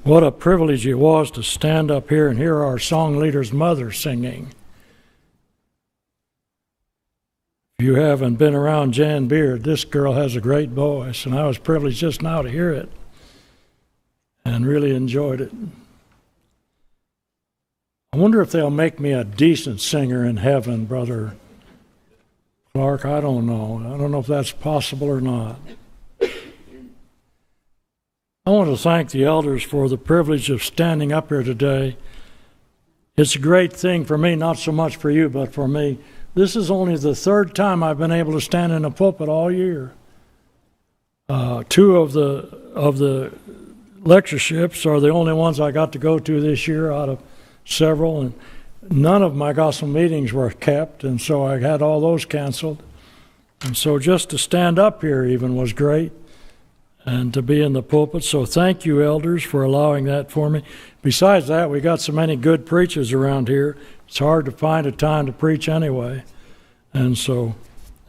What a privilege it was to stand up here and hear our song leader's mother singing. If you haven't been around Jan Beard, this girl has a great voice, and I was privileged just now to hear it and really enjoyed it. I wonder if they'll make me a decent singer in heaven, Brother Clark. I don't know. I don't know if that's possible or not. I want to thank the elders for the privilege of standing up here today. It's a great thing for me, not so much for you, but for me. This is only the third time I've been able to stand in a pulpit all year. Two of the lectureships are the only ones I got to go to this year out of several, and none of my gospel meetings were kept, and so I had all those canceled. And so just to stand up here even was great, and to be in the pulpit. So thank you, elders, for allowing that for me. Besides that, we got so many good preachers around here. It's hard to find a time to preach anyway. And so,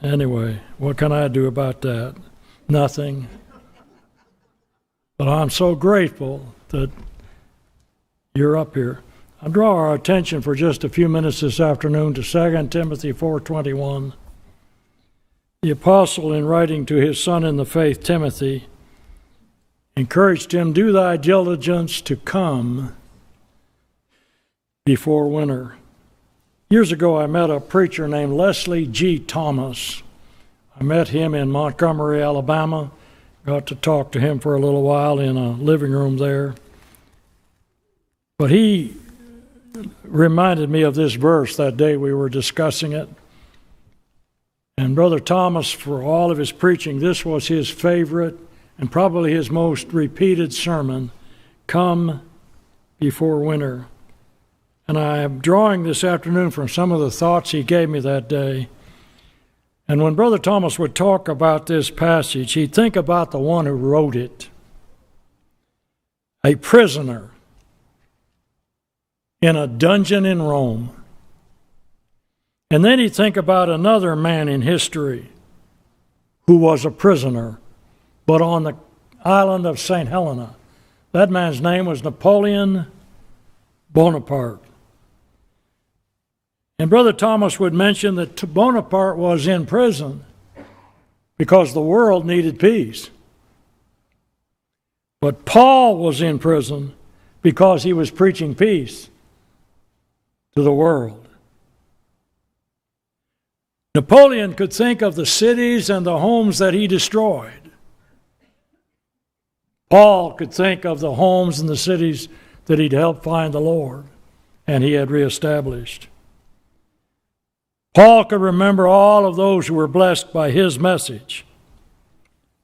anyway, what can I do about that? Nothing. But I'm so grateful that you're up here. I'll draw our attention for just a few minutes this afternoon to 2 Timothy 4:21. The apostle, in writing to his son in the faith, Timothy, encouraged him, do thy diligence to come before winter. Years ago, I met a preacher named Leslie G. Thomas. I met him in Montgomery, Alabama. Got to talk to him for a little while in a living room there. But he reminded me of this verse that day we were discussing it. And Brother Thomas, for all of his preaching, this was his favorite and probably his most repeated sermon, come before winter. And I am drawing this afternoon from some of the thoughts he gave me that day. And when Brother Thomas would talk about this passage, he'd think about the one who wrote it, a prisoner in a dungeon in Rome. And then he'd think about another man in history who was a prisoner, but on the island of St. Helena. That man's name was Napoleon Bonaparte. And Brother Thomas would mention that Bonaparte was in prison because the world needed peace. But Paul was in prison because he was preaching peace to the world. Napoleon could think of the cities and the homes that he destroyed. Paul could think of the homes and the cities that he'd helped find the Lord and he had reestablished. Paul could remember all of those who were blessed by his message.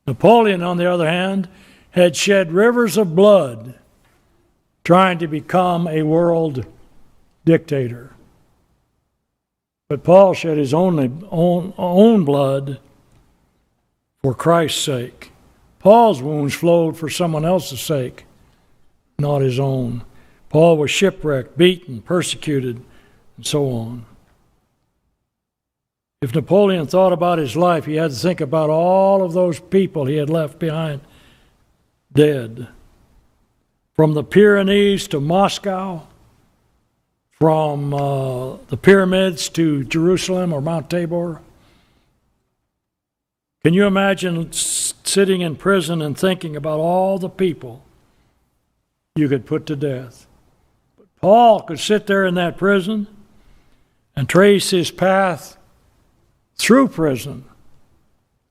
Napoleon, on the other hand, had shed rivers of blood trying to become a world dictator. But Paul shed his own blood for Christ's sake. Paul's wounds flowed for someone else's sake, not his own. Paul was shipwrecked, beaten, persecuted, and so on. If Napoleon thought about his life, he had to think about all of those people he had left behind dead. From the Pyrenees to Moscow, from the pyramids to Jerusalem or Mount Tabor. Can you imagine sitting in prison and thinking about all the people you could put to death? But Paul could sit there in that prison and trace his path through prison,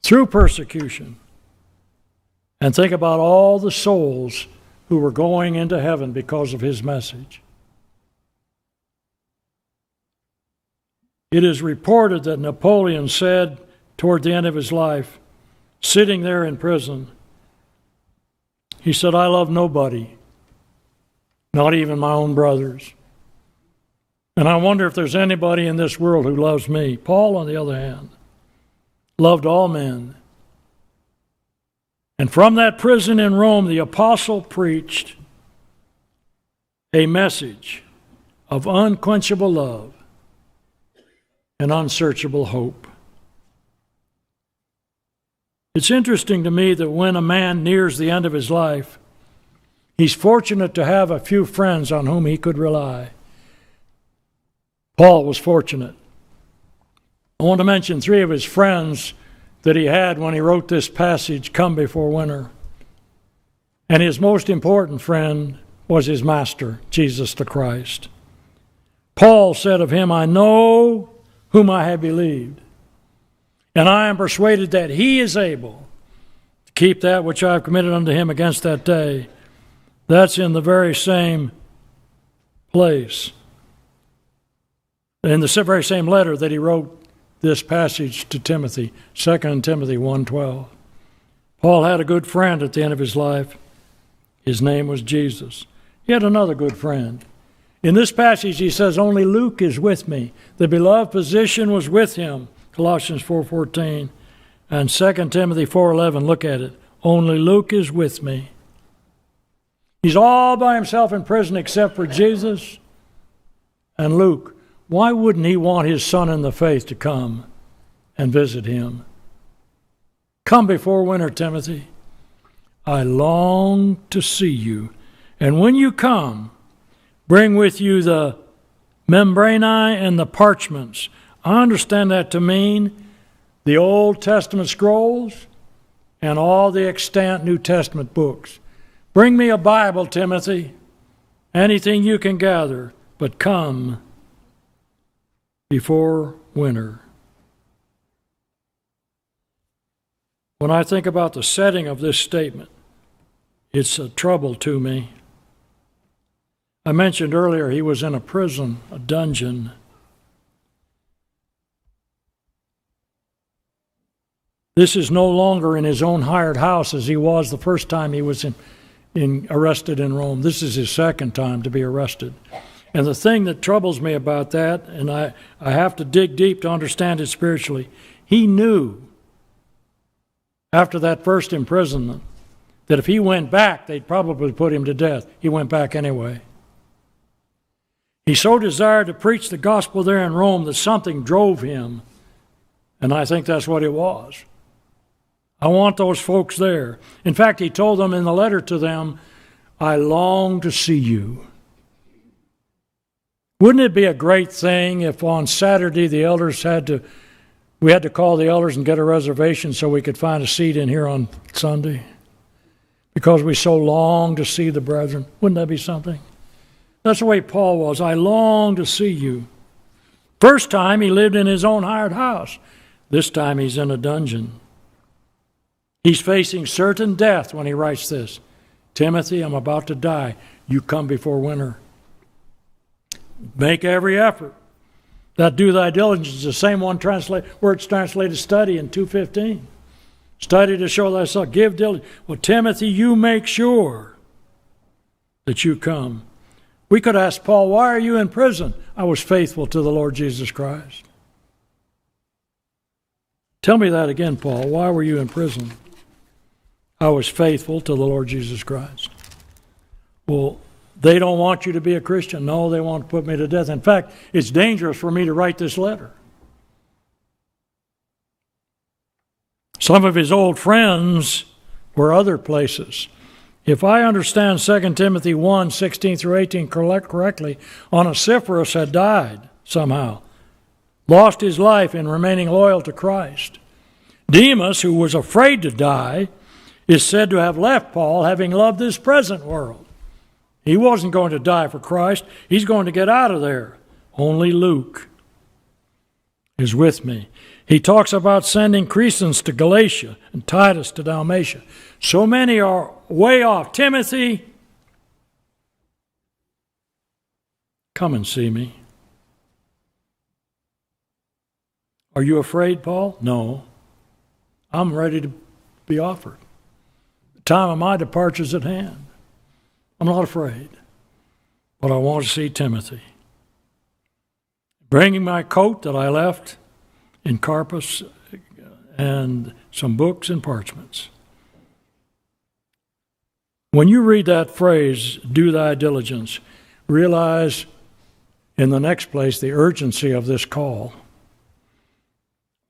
through persecution, and think about all the souls who were going into heaven because of his message. It is reported that Napoleon said toward the end of his life, sitting there in prison, he said, I love nobody, not even my own brothers. And I wonder if there's anybody in this world who loves me. Paul, on the other hand, loved all men. And from that prison in Rome, the apostle preached a message of unquenchable love and unsearchable hope. It's interesting to me that when a man nears the end of his life, He's fortunate to have a few friends on whom he could rely. Paul was fortunate. I want to mention 3 of his friends that he had when he wrote this passage, Come Before Winter. And his most important friend was his master, Jesus the Christ. Paul said of him, I know whom I have believed, and I am persuaded that he is able to keep that which I have committed unto him against that day. That's in the very same place, in the very same letter that he wrote this passage to Timothy, 2 Timothy 1:12. Paul had a good friend at the end of his life. His name was Jesus. He had another good friend. In this passage he says, only Luke is with me. The beloved physician was with him, Colossians 4:14. And 2 Timothy 4:11, look at it. Only Luke is with me. He's all by himself in prison except for Jesus and Luke. Why wouldn't he want his son in the faith to come and visit him? Come before winter, Timothy. I long to see you. And when you come, bring with you the membranae and the parchments. I understand that to mean the Old Testament scrolls and all the extant New Testament books. Bring me a Bible, Timothy, anything you can gather, but come before winter. When I think about the setting of this statement, it's a trouble to me. I mentioned earlier he was in a prison, a dungeon. This is no longer in his own hired house as he was the first time he was arrested in Rome. This is his second time to be arrested. And the thing that troubles me about that, and I have to dig deep to understand it spiritually, he knew after that first imprisonment that if he went back, they'd probably put him to death. He went back anyway. He so desired to preach the gospel there in Rome that something drove him, and I think that's what it was. I want those folks there. In fact, he told them in the letter to them, I long to see you. Wouldn't it be a great thing if on Saturday we had to call the elders and get a reservation so we could find a seat in here on Sunday? Because we so long to see the brethren. Wouldn't that be something? That's the way Paul was. I long to see you. First time he lived in his own hired house. This time he's in a dungeon. He's facing certain death when he writes this. Timothy, I'm about to die. You come before winter. Make every effort. That do thy diligence is the same word it's translated study in 2:15. Study to show thyself. Give diligence. Well, Timothy, you make sure that you come. We could ask Paul, why are you in prison? I was faithful to the Lord Jesus Christ. Tell me that again, Paul. Why were you in prison? I was faithful to the Lord Jesus Christ. Well, they don't want you to be a Christian. No, they want to put me to death. In fact, it's dangerous for me to write this letter. Some of his old friends were other places. If I understand 2 Timothy 1, 16 through 18 correctly, Onesiphorus had died somehow, lost his life in remaining loyal to Christ. Demas, who was afraid to die, is said to have left Paul, having loved this present world. He wasn't going to die for Christ. He's going to get out of there. Only Luke is with me. He talks about sending Crescens to Galatia and Titus to Dalmatia. So many are way off. Timothy, come and see me. Are you afraid, Paul? No. I'm ready to be offered. The time of my departure is at hand. I'm not afraid, but I want to see Timothy. Bringing my coat that I left in Carpus and some books and parchments. When you read that phrase, do thy diligence, realize in the next place the urgency of this call.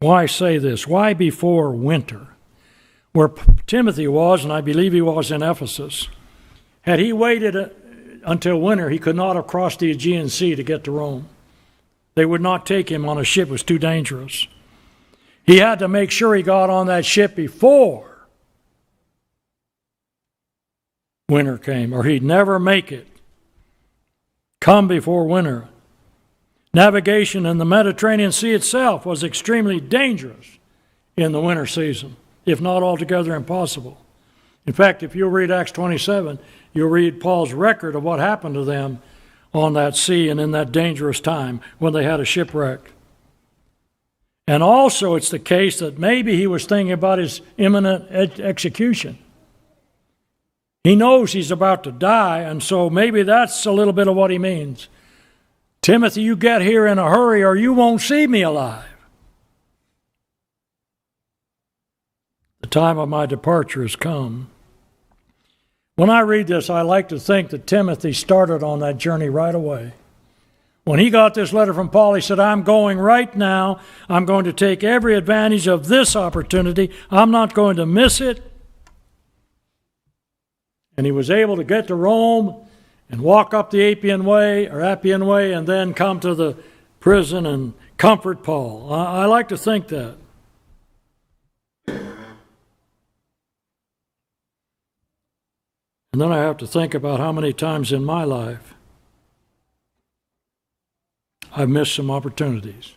Why say this? Why before winter? Where Timothy was, and I believe he was in Ephesus, Had he waited until winter, he could not have crossed the Aegean Sea to get to Rome. They would not take him on a ship. It was too dangerous. He had to make sure he got on that ship before winter came, or he'd never make it. Come before winter. Navigation in the Mediterranean Sea itself was extremely dangerous in the winter season, if not altogether impossible. In fact, if you read Acts 27, you'll read Paul's record of what happened to them on that sea and in that dangerous time when they had a shipwreck. And also it's the case that maybe he was thinking about his imminent execution. He knows he's about to die, and so maybe that's a little bit of what he means. Timothy, you get here in a hurry or you won't see me alive. The time of my departure has come. When I read this, I like to think that Timothy started on that journey right away. When he got this letter from Paul, he said, I'm going right now. I'm going to take every advantage of this opportunity. I'm not going to miss it. And he was able to get to Rome and walk up the Appian Way, and then come to the prison and comfort Paul. I like to think that. And then I have to think about how many times in my life I've missed some opportunities.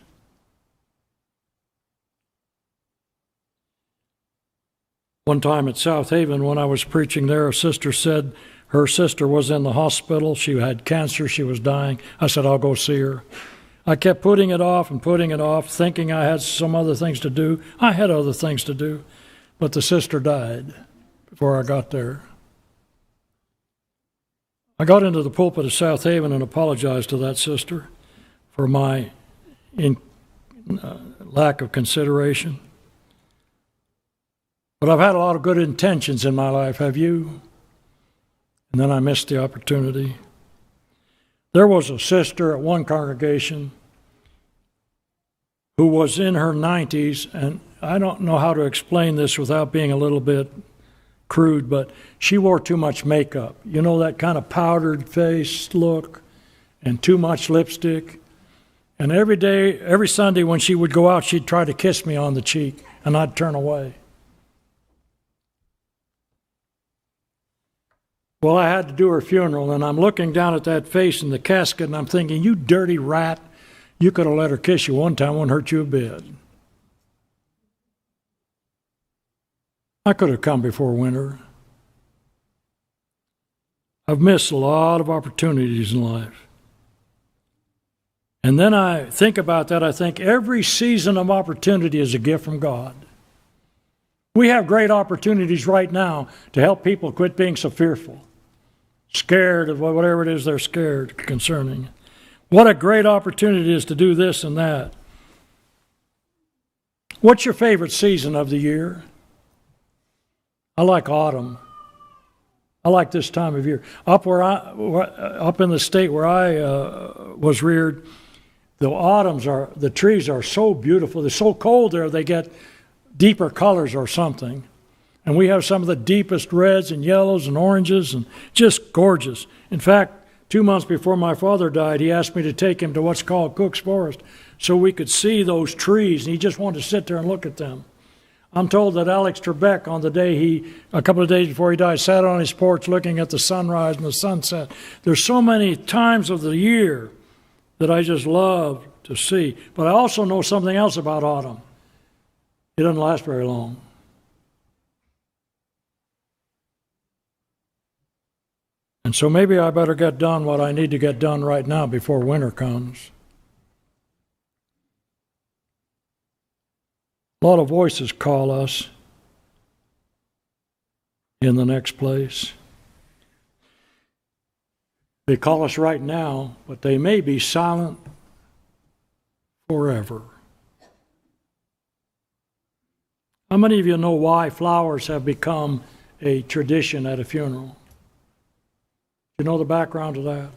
One time at South Haven, when I was preaching there, a sister said her sister was in the hospital. She had cancer. She was dying. I said, I'll go see her. I kept putting it off, thinking I had some other things to do. I had other things to do, but the sister died before I got there. I got into the pulpit of South Haven and apologized to that sister for my lack of consideration. But I've had a lot of good intentions in my life, have you? And then I missed the opportunity. There was a sister at one congregation who was in her 90s, and I don't know how to explain this without being a little bit crude, but she wore too much makeup. You know, that kind of powdered face look and too much lipstick. And every Sunday when she would go out, she'd try to kiss me on the cheek, and I'd turn away. Well, I had to do her funeral, and I'm looking down at that face in the casket, and I'm thinking, you dirty rat, you could have let her kiss you one time, wouldn't hurt you a bit. I could have come before winter. I've missed a lot of opportunities in life. And then I think about that. I think every season of opportunity is a gift from God. We have great opportunities right now to help people quit being so fearful, scared of whatever it is they're scared concerning. What a great opportunity it is to do this and that. What's your favorite season of the year? I like autumn. I like this time of year. Up in the state where I was reared, the trees are so beautiful. They're so cold there, they get deeper colors or something. And we have some of the deepest reds and yellows and oranges, and just gorgeous. In fact, 2 months before my father died, he asked me to take him to what's called Cook's Forest so we could see those trees, and he just wanted to sit there and look at them. I'm told that Alex Trebek, a couple of days before he died, sat on his porch looking at the sunrise and the sunset. There's so many times of the year that I just love to see. But I also know something else about autumn. It doesn't last very long. And so maybe I better get done what I need to get done right now before winter comes. A lot of voices call us in the next place. They call us right now, but they may be silent forever. How many of you know why flowers have become a tradition at a funeral? You know the background to that?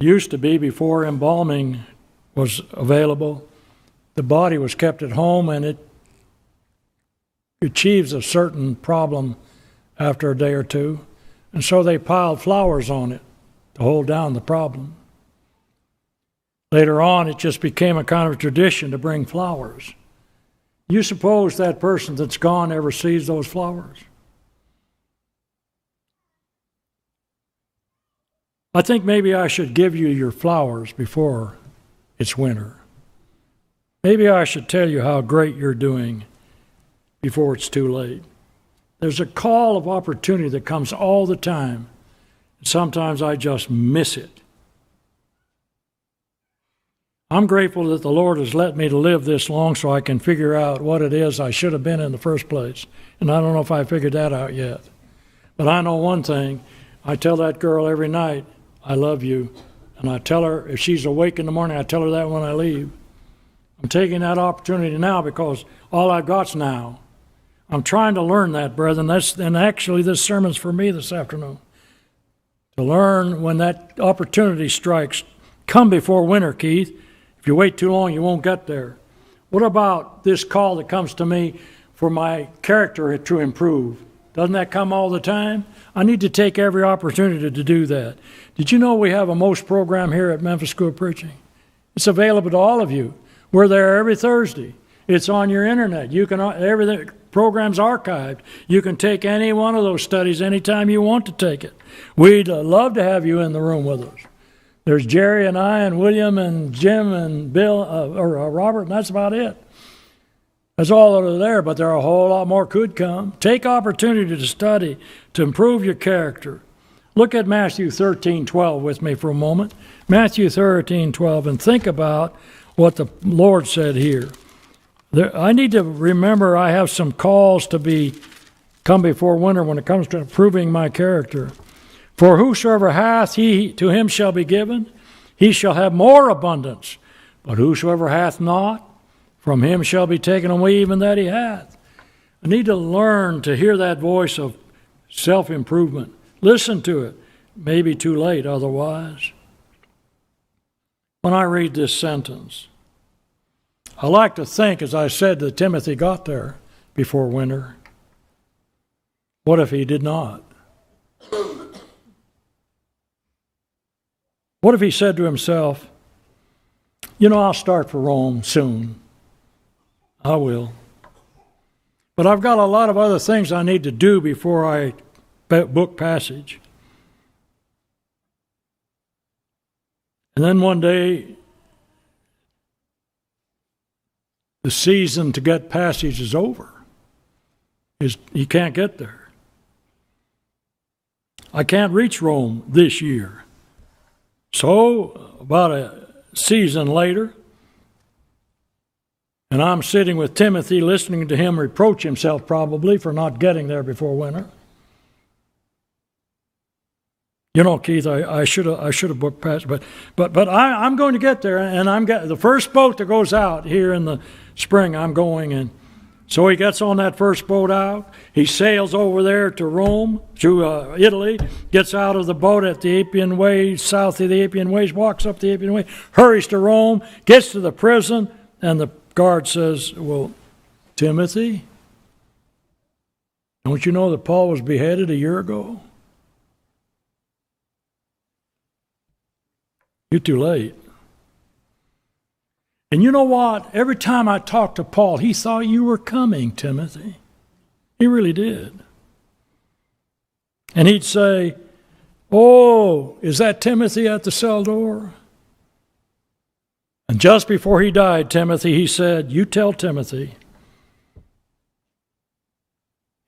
It used to be, before embalming was available, the body was kept at home, and it achieves a certain problem after a day or two. And so they piled flowers on it to hold down the problem. Later on, it just became a kind of tradition to bring flowers. You suppose that person that's gone ever sees those flowers? I think maybe I should give you your flowers before it's winter. Maybe I should tell you how great you're doing before it's too late. There's a call of opportunity that comes all the time. Sometimes I just miss it. I'm grateful that the Lord has let me to live this long so I can figure out what it is I should have been in the first place. And I don't know if I figured that out yet. But I know one thing. I tell that girl every night, I love you. And I tell her, if she's awake in the morning, I tell her that when I leave. I'm taking that opportunity now because all I've got's now. I'm trying to learn that, brethren. And actually, this sermon's for me this afternoon. To learn when that opportunity strikes. Come before winter, Keith. If you wait too long, you won't get there. What about this call that comes to me for my character to improve? Doesn't that come all the time? I need to take every opportunity to do that. Did you know we have a Mosher program here at Memphis School of Preaching? It's available to all of you. We're there every Thursday. It's on your internet. You can everything. Program's archived. You can take any one of those studies anytime you want to take it. We'd love to have you in the room with us. There's Jerry and I and William and Jim and Bill or Robert, and that's about it. That's all that are there, but there are a whole lot more could come. Take opportunity to study, to improve your character. Look at Matthew 13:12 with me for a moment. Matthew 13:12, and think about what the Lord said here. I need to remember I have some calls to come before winter when it comes to improving my character. For whosoever hath, to him shall be given. He shall have more abundance. But whosoever hath not, from him shall be taken away even that he hath. I need to learn to hear that voice of self-improvement. Listen to it. Maybe too late otherwise. When I read this sentence, I like to think, as I said, that Timothy got there before winter. What if he did not? What if he said to himself, I'll start for Rome soon. I will. But I've got a lot of other things I need to do before I book passage. And then one day, the season to get passage is over. He can't get there. I can't reach Rome this year. So, about a season later, and I'm sitting with Timothy listening to him reproach himself probably for not getting there before winter. Keith, I should have booked passage, but I'm going to get there, and the first boat that goes out here in the spring, I'm going in. So he gets on that first boat out. He sails over there to Rome, to Italy, gets out of the boat at the Appian Way, south of the Appian Ways, walks up the Appian Way, hurries to Rome, gets to the prison, and the guard says, well, Timothy, don't you know that Paul was beheaded a year ago? You're too late. And you know what? Every time I talked to Paul, he thought you were coming, Timothy. He really did. And he'd say, oh, is that Timothy at the cell door? And just before he died, Timothy, he said, you tell Timothy,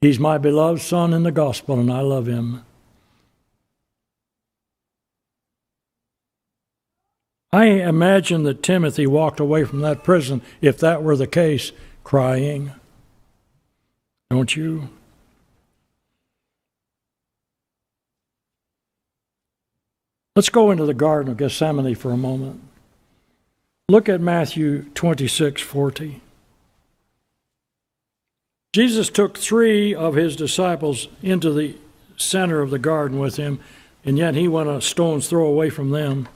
he's my beloved son in the gospel, and I love him. I imagine that Timothy walked away from that prison, if that were the case, crying. Don't you? Let's go into the Garden of Gethsemane for a moment. Look at Matthew 26:40. Jesus took 3 of his disciples into the center of the garden with him, and yet he went a stone's throw away from them.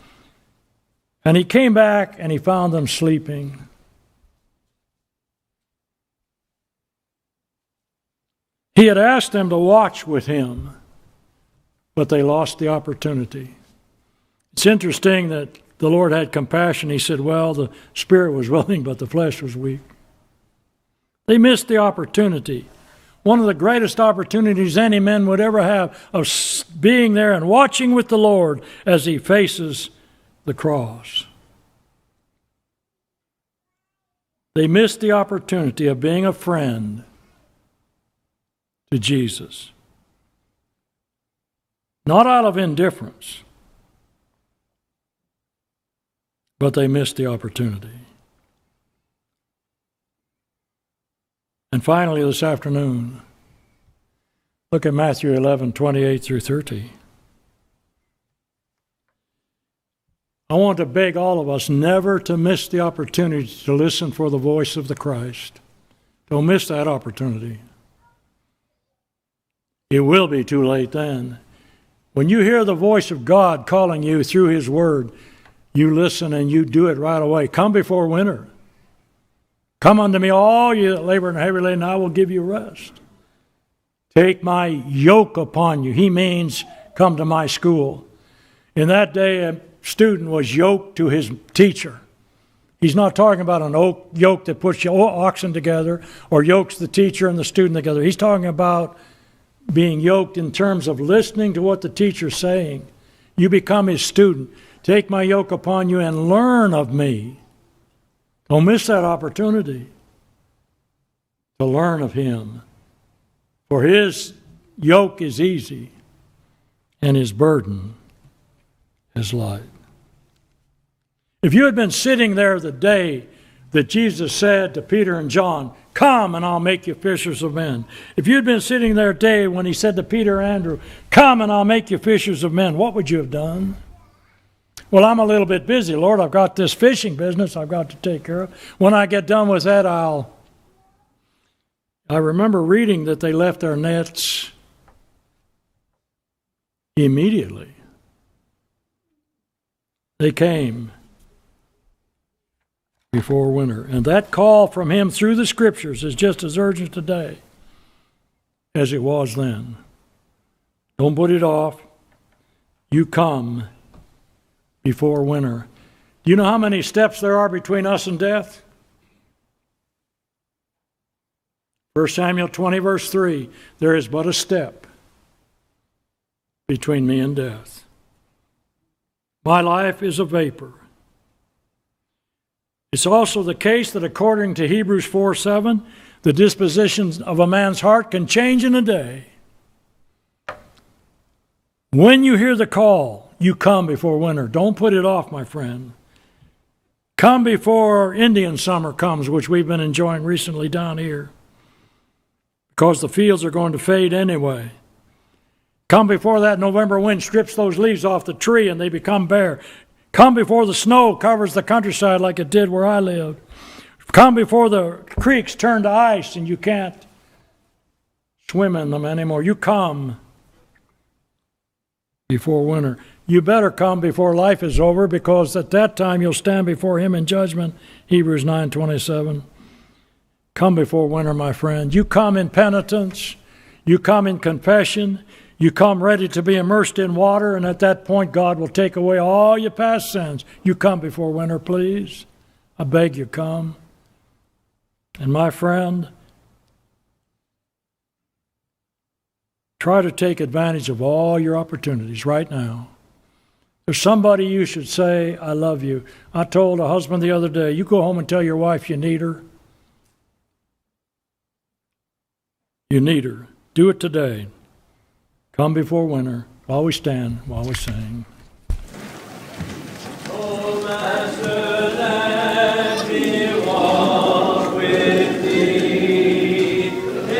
And he came back and he found them sleeping. He had asked them to watch with him. but they lost the opportunity. It's interesting that the Lord had compassion. He said, well, the spirit was willing, but the flesh was weak. They missed the opportunity. One of the greatest opportunities any man would ever have of being there and watching with the Lord as he faces the cross. They missed the opportunity of being a friend to Jesus. Not out of indifference, but they missed the opportunity. And finally, this afternoon, look at Matthew 11:28 through 30. I want to beg all of us never to miss the opportunity to listen for the voice of the Christ. Don't miss that opportunity. It will be too late then. When you hear the voice of God calling you through His Word, you listen and you do it right away. Come before winter. Come unto me, all you that labor and are heavy laden, I will give you rest. Take my yoke upon you. He means come to my school. In that day, a student was yoked to his teacher. He's not talking about an yoke that puts oxen together or yokes the teacher and the student together. He's talking about being yoked in terms of listening to what the teacher's saying. You become his student. Take my yoke upon you and learn of me. Don't miss that opportunity to learn of Him. For His yoke is easy and His burden is light. If you had been sitting there the day that Jesus said to Peter and John, come and I'll make you fishers of men. If you had been sitting there the day when He said to Peter and Andrew, come and I'll make you fishers of men, what would you have done? Well, I'm a little bit busy, Lord. I've got this fishing business I've got to take care of. When I get done with that, I remember reading that they left their nets immediately. They came before winter. And that call from Him through the Scriptures is just as urgent today as it was then. Don't put it off. You come before winter. Do you know how many steps there are between us and death? 1 Samuel 20, verse 3, there is but a step between me and death. My life is a vapor. It's also the case that according to Hebrews 4:7, the dispositions of a man's heart can change in a day. When you hear the call, you come before winter. Don't put it off, my friend. Come before Indian summer comes, which we've been enjoying recently down here, because the fields are going to fade anyway. Come before that November wind strips those leaves off the tree and they become bare. Come before the snow covers the countryside like it did where I lived. Come before the creeks turn to ice and you can't swim in them anymore. You come before winter. You better come before life is over, because at that time you'll stand before Him in judgment. Hebrews 9:27. Come before winter, my friend. You come in penitence. You come in confession. You come ready to be immersed in water, and at that point God will take away all your past sins. You come before winter, please. I beg you, come. And my friend, try to take advantage of all your opportunities right now. There's somebody you should say, I love you. I told a husband the other day, you go home and tell your wife you need her. You need her. Do it today. Come before winter, while we stand, while we sing.